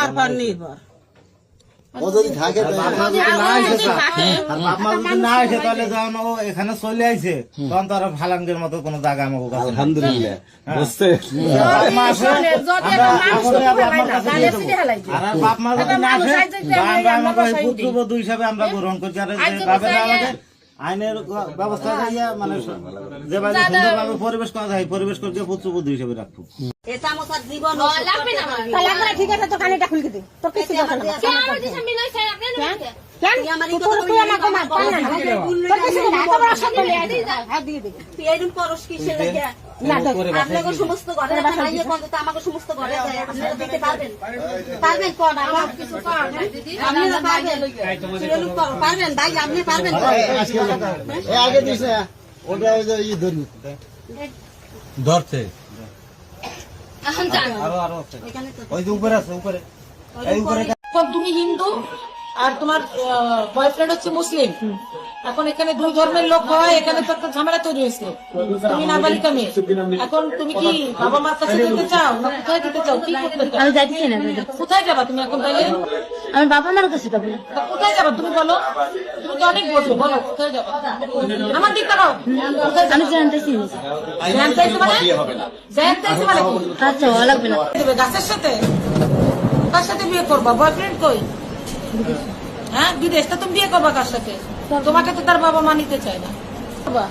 আর পর নির্ভর ও যদি থাকে বাপ মা যদি না আসে তাহলে যখন ও এখানে চলে আইছে তখন তো আর ভালাঙ্গের মতো কোনো জায়গা আমাকে কাছে নেই। আলহামদুলিল্লাহ বুঝতে বাপ মা আসে, আর বাপ মা যদি না আসে আমরা আমাকে পুত্রবধূ হিসাবে আমরা গ্রহণ করছি। আর যে বাপের আমাদের আইনের ব্যবস্থা দিয়ে মানে যেভাবে সুন্দরভাবে পরিবেশ করা যায় পরিবেশ করতে পুত্রবধূ হিসাবে রাখবো। এটা আমার জীবন লাগবে না আমার। লাগবে ঠিক আছে তো কানেটা খুলকে দে তোর কিছু দরকার নেই কেন আমার দিশা মিলাই চাই আপনি না কেন তুই আমাকে মার পান না তোর কিছু না এত বড় শব্দ লিয়ে হ্যাঁ দিয়ে দে এরকম পরশ কিসের লাগে না তো আপনাকে সমস্ত ঘরে বানাইয়ে কোন তো আমাকে সমস্ত ঘরে যায় আপনারা দিতে পারবেন পারবেন কোন আমার কিছু কর দিদি আপনারা পারবেন এরকম করো পারবেন ভাই আপনি পারবেন এ আগে দিস না ওটা এই ধরু ধরছে এখন জান এখানে তো ওই যে উপরে আছে উপরে এই উপরে তুমি হিন্দু আর তোমার বয়ফ্রেন্ড হচ্ছে মুসলিম। এখন এখানে দুই ধর্মের লোক হয়, এখানে তো একটা ঝামেলা তৈরি হয়েছে। তুমি নাবালিকা মেয়ে, এখন তুমি কি বাবা মার কাছে যেতে চাও না কোথায় যেতে চাও, কি করতে চাও? আমি যাইতেছি না কোথায় যাবা তুমি এখন তাইলে? আমি বাবা মার কাছে যাবো না তা কোথায় যাবা তুমি বলো? তুমি তো অনেক বোঝো, বলো কোথায় যাবা? আমার দিক তাকাও। আমি জানতেছি না জানতে আইছো মানে? জানতে আইছো মানে কি? আচ্ছা ভালো লাগবে না দেবে গাছের সাথে? কার সাথে বিয়ে করবা? বয়ফ্রেন্ড কই? হ্যাঁ বিদেশ। তা তুমি বিয়ে করবা কার সাথে? তোমাকে তো তার বাবা মা নিতে চায় না। বাবা